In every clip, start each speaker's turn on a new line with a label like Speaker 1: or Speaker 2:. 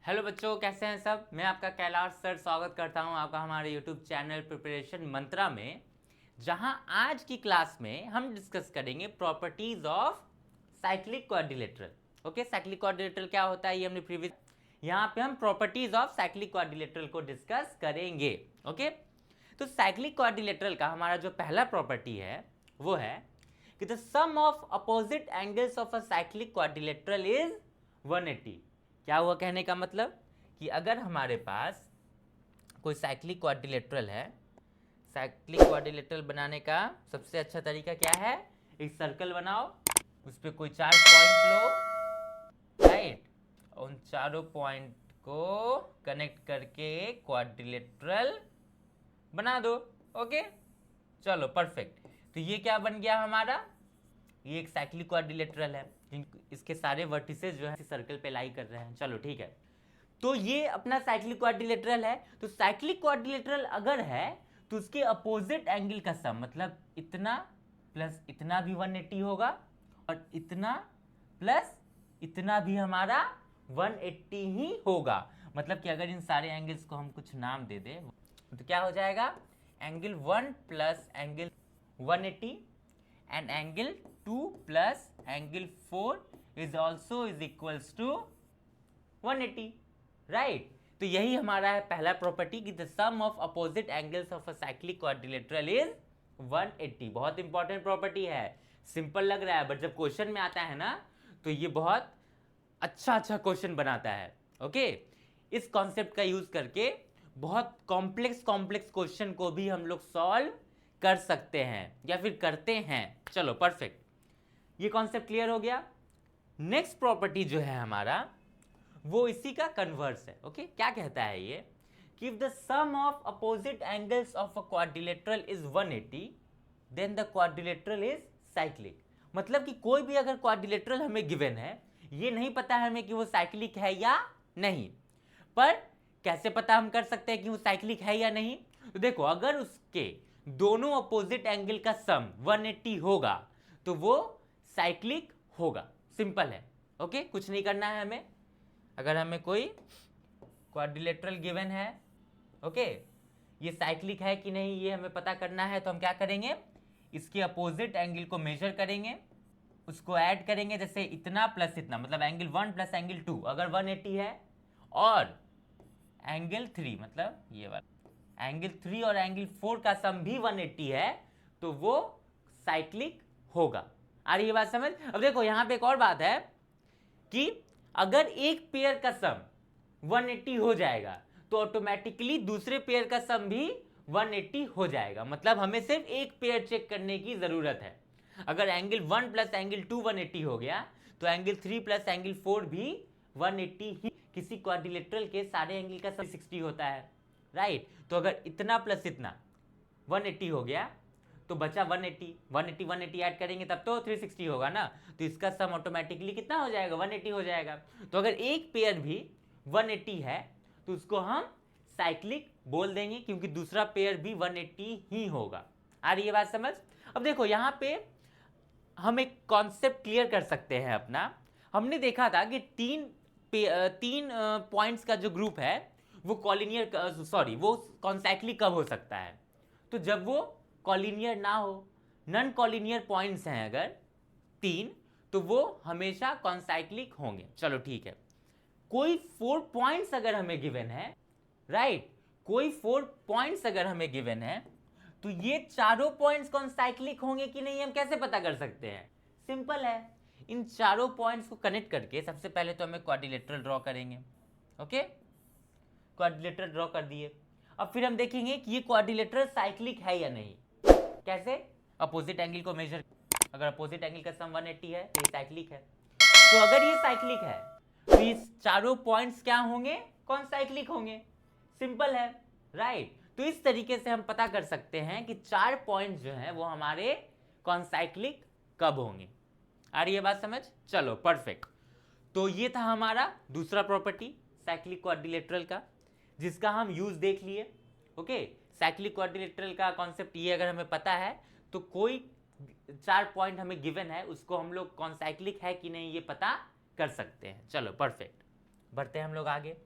Speaker 1: Hello बच्चों, कैसे हैं सब। मैं आपका कैलाश सर स्वागत करता हूं आपका हमारे यूट्यूब चैनल प्रिपरेशन मंत्रा में, जहां आज की क्लास में हम डिस्कस करेंगे properties of cyclic quadrilateral. Okay, cyclic quadrilateral क्या होता है ये हमने प्रीवियस, यहां पे हम प्रॉपर्टीज ऑफ साइक्लिक क्वाड्रिलेटरल को डिस्कस करेंगे। ओके, तो साइक्लिक क्वाड्रिलेटरल का हमारा जो पहला प्रॉपर्टी है वो है कि the sum of opposite angles of a cyclic quadrilateral is 180। क्या हुआ कहने का मतलब कि अगर हमारे पास कोई साइक्लिक क्वाड्रिलेटरल है, साइक्लिक क्वाड्रिलेटरल बनाने का सबसे अच्छा तरीका क्या है, एक सर्कल बनाओ, उस पर कोई 4 पॉइंट लो, राइट, उन चारों पॉइंट को कनेक्ट करके क्वाड्रिलेटरल बना दो। ओके, चलो परफेक्ट। तो ये क्या बन गया हमारा, ये एक साइक्लिक क्वाड्रिलेटरल है, इसके सारे वर्टिसेस जो है सर्कल पे लाई कर रहे हैं। चलो ठीक है, तो ये अपना साइक्लिक क्वाड्रिलेटरल है। तो साइक्लिक क्वाड्रिलेटरल अगर है तो उसके अपोजिट एंगल का सम, मतलब इतना प्लस इतना भी 180 होगा और इतना प्लस इतना भी हमारा 180 ही होगा। मतलब कि अगर इन सारे एंगल्स को हम कुछ नाम दे दें तो क्या हो जाएगा, angle 1 plus angle 180 and angle 2 plus angle 4 is also is equals to 180, right? तो यही हमारा है पहला प्रॉपर्टी कि the sum of opposite angles of a cyclic quadrilateral is 180। बहुत इंपॉर्टेंट प्रॉपर्टी है, सिंपल लग रहा है बट जब क्वेश्चन में आता है ना तो ये बहुत अच्छा क्वेश्चन बनाता है। ओके, इस कॉन्सेप्ट का यूज करके बहुत कॉम्प्लेक्स क्वेश्चन को भी हम लोग सॉल्व कर सकते हैं या फिर करते हैं। चलो परफेक्ट, ये कॉन्सेप्ट क्लियर हो गया। नेक्स्ट प्रॉपर्टी जो है हमारा वो इसी का कन्वर्स है। ओके, क्या कहता है ये कि if the sum of opposite angles of a quadrilateral is 180 then the quadrilateral is cyclic. मतलब कि कोई भी अगर क्वाड्रिलेटरल हमें गिवन है, ये नहीं पता है हमें कि वो साइक्लिक है या नहीं, पर कैसे पता हम कर सकते हैं कि वो साइक्लिक है या नहीं। तो देखो, अगर उसके दोनों अपोजिट एंगल का सम 180 होगा तो वो साइक्लिक होगा। सिंपल है। ओके, कुछ नहीं करना है हमें। अगर हमें कोई क्वाड्रिलेटरल गिवन है, ओके, ये साइक्लिक है कि नहीं ये हमें पता करना है, तो हम क्या करेंगे, इसके अपोजिट एंगल को मेजर करेंगे, उसको ऐड करेंगे, जैसे इतना प्लस इतना, मतलब एंगल 1 प्लस एंगल 2 अगर 180 है और एंगल 3 मतलब ये वाला एंगल 3 और एंगल 4 का सम भी 180 है तो वो साइक्लिक होगा। आ रही है बात समझ। अब देखो यहां पे एक और बात है कि अगर एक पेयर का सम 180 हो जाएगा तो ऑटोमेटिकली दूसरे पेयर का सम भी 180 हो जाएगा। मतलब हमें सिर्फ एक पेयर चेक करने की जरूरत है। अगर एंगल 1 प्लस एंगल 2 180 हो गया तो एंगल 3 प्लस एंगल 4 भी 180 ही। किसी क्वाड्रिलेटरल के सारे एंगल का सम 360 होता है, राइट। तो अगर इतना प्लस इतना 180 हो गया तो बचा 180 ऐड करेंगे तब तो 360 होगा ना, तो इसका सम ऑटोमेटिकली कितना हो जाएगा, 180 हो जाएगा। तो अगर एक पेयर भी 180 है तो उसको हम साइक्लिक बोल देंगे क्योंकि दूसरा पेयर भी 180 ही होगा। आ रही है बात समझ। अब देखो यहां पे हम एक कॉन्सेप्ट क्लियर कर सकते हैं अपना। हमने देखा था कि तीन पॉइंट्स का जो ग्रुप है वो कॉलिनियर, सॉरी वो कॉन्साइक्लिक कब हो सकता है, तो जब वो कॉलिनियर ना हो। नॉन कॉलिनियर पॉइंट्स हैं अगर 3 तो वो हमेशा कॉन्साइक्लिक होंगे। चलो ठीक है, कोई 4 पॉइंट्स अगर हमें गिवन है, राइट, कोई 4 पॉइंट्स अगर हमें गिवन है तो ये चारों पॉइंट्स कॉन्साइक्लिक होंगे कि नहीं हम कैसे पता कर सकते हैं। सिंपल है, इन चारों पॉइंट्स को कनेक्ट करके सबसे पहले तो हमें क्वाड्रिलेटरल ड्रॉ करेंगे। ओके, क्वाड्रिलेटरल ड्रॉ कर दिए। अब फिर हम देखेंगे कि ये क्वाड्रिलेटरल साइक्लिक है या नहीं। कैसे, अपोजिट एंगल को मेजर, अगर अपोजिट एंगल का सम 180 है तो ये साइक्लिक है। तो अगर ये साइक्लिक है तो ये चारों पॉइंट्स क्या होंगे, कौन साइक्लिक होंगे। सिंपल है, राइट। तो इस तरीके से हम पता कर सकते हैं कि 4 पॉइंट्स जो हैं वो हमारे कौन साइक्लिक कब होंगे। आ रही है बात समझ। चलो परफेक्ट, तो ये था हमारा दूसरा प्रॉपर्टी साइक्लिक क्वाड्रिलेटरल का, जिसका हम यूज देख लिए। ओके, साइक्लिक क्वाड्रिलेटरल का कॉन्सेप्ट ये अगर हमें पता है तो कोई 4 पॉइंट हमें गिवन है उसको हम लोग कौन साइक्लिक है कि नहीं ये पता कर सकते हैं। चलो परफेक्ट, बढ़ते हैं हम लोग आगे।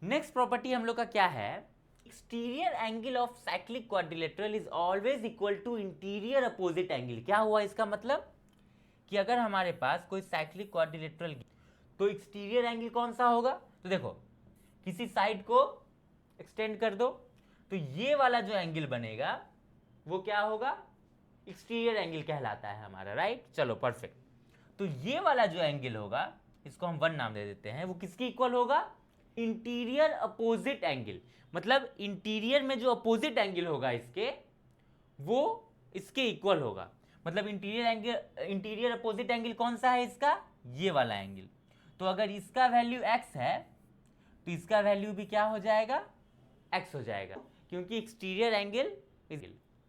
Speaker 1: नेक्स्ट प्रॉपर्टी हम लोग का क्या है, exterior angle of cyclic quadrilateral is always equal to interior opposite angle. क्या हुआ इसका मतलब कि अगर हमारे पास कोई साइक्लिक क्वाड्रिलेटरल तो एक्सटीरियर एंगल कौन सा होगा, तो देखो किसी साइड को एक्सटेंड कर दो तो ये वाला जो एंगल बनेगा वो क्या होगा, एक्सटीरियर एंगल कहलाता है हमारा, राइट। चलो परफेक्ट। तो ये वाला जो एंगल होगा इसको हम 1 नाम दे देते हैं, वो किसकी इक्वल होगा, इंटीरियर अपोजिट एंगल। मतलब इंटीरियर में जो अपोजिट एंगल होगा इसके वो इसके इक्वल होगा। मतलब इंटीरियर अपोजिट एंगल कौन सा है इसका, ये वाला एंगल। तो अगर इसका वैल्यू x है तो इसका वैल्यू भी क्या हो जाएगा, x हो जाएगा, क्योंकि एक्सटीरियर एंगल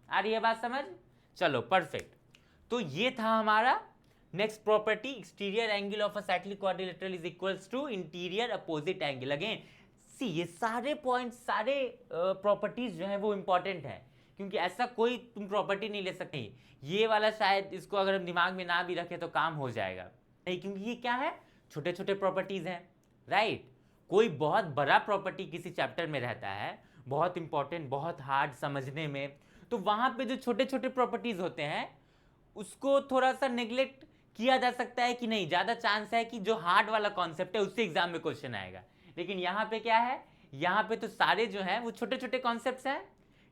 Speaker 1: आ रही है बात समझ। चलो परफेक्ट। तो ये था हमारा next property, exterior angle of a cyclic quadrilateral is equals to interior opposite angle. Again see ये सारे पॉइंट्स, सारे प्रॉपर्टीज जो है वो इंपॉर्टेंट है, क्योंकि ऐसा कोई तुम प्रॉपर्टी नहीं ले सकते ये वाला शायद इसको अगर हम दिमाग में ना भी रखे तो काम हो जाएगा नहीं, क्योंकि ये क्या है, छोटे छोटे प्रॉपर्टीज हैं, राइट। कोई बहुत बड़ा प्रॉपर्टी किसी चैप्टर में रहता है, बहुत इंपॉर्टेंट, बहुत हार्ड समझने में, तो वहां पे जो छोटे छोटे प्रॉपर्टीज होते हैं उसको थोड़ा सा नेग्लेक्ट किया जा सकता है कि नहीं, ज्यादा चांस है कि जो हार्ड वाला कॉन्सेप्ट है उससे एग्जाम में क्वेश्चन आएगा। लेकिन यहाँ पे क्या है, यहाँ पे तो सारे जो हैं वो छोटे छोटे कॉन्सेप्ट्स हैं,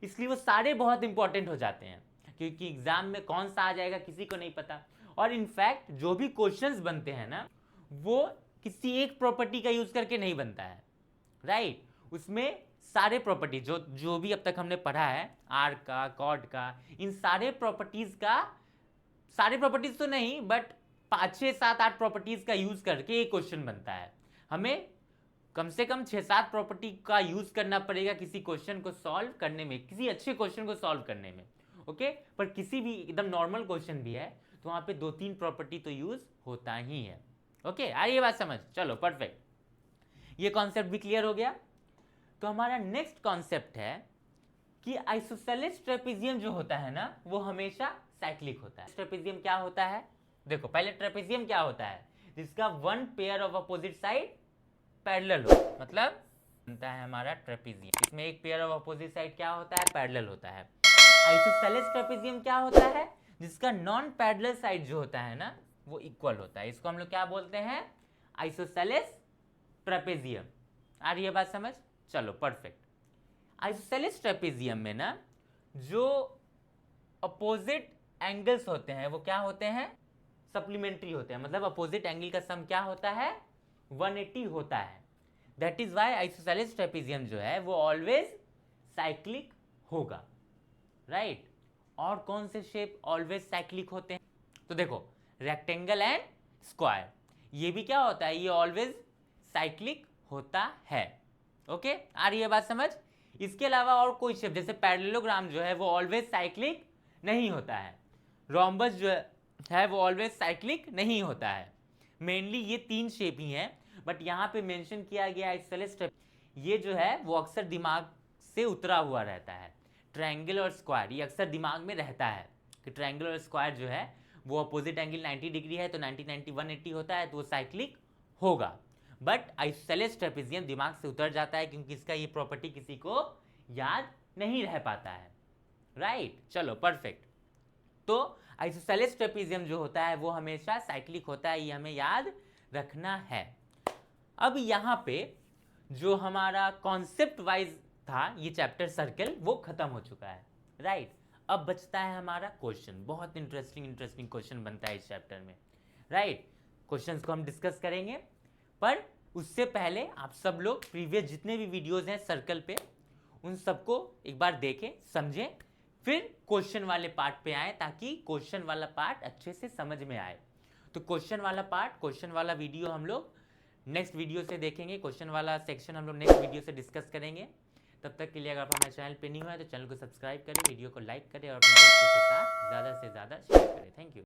Speaker 1: इसलिए वो सारे बहुत इंपॉर्टेंट हो जाते हैं, क्योंकि एग्जाम में कौन सा आ जाएगा किसी को नहीं पता। और इनफैक्ट जो भी क्वेश्चंस बनते हैं ना वो किसी एक प्रॉपर्टी का यूज करके नहीं बनता है, राइट। उसमें सारे प्रॉपर्टी जो भी अब तक हमने पढ़ा है, आर का, कॉर्ड का, इन सारे प्रॉपर्टीज का, सारे प्रॉपर्टीज तो नहीं बट 5, 6, 7, 8 प्रॉपर्टीज का यूज करके एक क्वेश्चन बनता है। हमें कम से कम 6-7 प्रॉपर्टी का यूज करना पड़ेगा किसी क्वेश्चन को सॉल्व करने में, किसी अच्छे क्वेश्चन को सॉल्व करने में, ओके। पर किसी भी एकदम नॉर्मल क्वेश्चन भी है तो वहां पे 2-3 प्रॉपर्टी तो यूज होता ही है, ओके। आ रही है बात समझ। चलो परफेक्ट, ये कॉन्सेप्ट भी क्लियर हो गया। तो हमारा नेक्स्ट कॉन्सेप्ट है कि आइसोसेलेस ट्रेपेजियम जो होता है ना वो हमेशा साइक्लिक होता है। ट्रेपेजियम क्या होता है, देखो पहले ट्रेपेजियम क्या होता है, जिसका 1 pair of opposite side parallel हो, मतलब बनता है हमारा ट्रेपेजियम। इसमें एक पेयर ऑफ अपोजिट साइड क्या होता है, पैरेलल होता है। आइसोसेलेस ट्रेपेजियम क्या होता है, जिसका नॉन पैरेलल साइड जो होता है ना वो इक्वल होता है। इसको हम लोग क्या बोलते हैं, आइसोसेलेस ट्रेपेजियम। आ रही है बात समझ। चलो परफेक्ट। आइसोसेलेस ट्रेपेजियम में ना जो अपोजिट एंगल्स होते हैं वो क्या होते हैं, सप्लीमेंट्री होते हैं। मतलब अपोजिट एंगल का सम क्या होता है, 180 होता है। That is why isosceles trapezium जो है वो ऑलवेज साइक्लिक होगा, राइट। और कौन से शेप ऑलवेज साइक्लिक होते हैं, तो देखो रेक्टेंगल एंड स्क्वायर, ये भी क्या होता है, ये ऑलवेज साइक्लिक होता है, ओके। आ रही है बात समझ। इसके अलावा और कोई शेप जैसे पैरेललोग्राम जो है वो ऑलवेज साइक्लिक नहीं होता है। रोम्बस जो है वो ऑलवेज साइक्लिक नहीं होता है। मेनली ये 3 शेप ही हैं, बट यहाँ पे मेंशन किया गया आइसोसेलेस ट्रेपेजियम, ये जो है वो अक्सर दिमाग से उतरा हुआ रहता है। ट्रायंगल और स्क्वायर ये अक्सर दिमाग में रहता है कि ट्रायंगल और स्क्वायर जो है वो अपोजिट एंगल 90 डिग्री है तो 90 90 180 होता है तो वो साइक्लिक होगा। बट आइसोसेलेस ट्रेपेजियम दिमाग से उतर जाता है क्योंकि इसका ये प्रॉपर्टी किसी को याद नहीं रह पाता है, राइट। चलो परफेक्ट। तो आइसोसेलेस ट्रेपेजियम जो होता है वो हमेशा साइक्लिक होता है, ये हमें याद रखना है। अब यहाँ पे जो हमारा कॉन्सेप्ट वाइज था ये चैप्टर सर्कल वो खत्म हो चुका है, राइट। अब बचता है हमारा क्वेश्चन। बहुत इंटरेस्टिंग क्वेश्चन बनता है इस चैप्टर में, राइट। क्वेश्चंस को हम डिस्कस करेंगे, पर उससे पहले आप सब लोग प्रीवियस जितने भी वीडियोस हैं सर्कल पे उन सबको एक बार देखें, समझें, फिर क्वेश्चन वाले पार्ट पे आए ताकि क्वेश्चन वाला पार्ट अच्छे से समझ में आए। तो क्वेश्चन वाला पार्ट, क्वेश्चन वाला वीडियो हम लोग नेक्स्ट वीडियो से देखेंगे। क्वेश्चन वाला सेक्शन हम लोग नेक्स्ट वीडियो से डिस्कस करेंगे। तब तक के लिए अगर आप हमारे चैनल पे नहीं हुआ है तो चैनल को सब्सक्राइब करें, वीडियो को लाइक करें और अपने दोस्तों के साथ ज़्यादा से ज़्यादा शेयर करें। Thank you.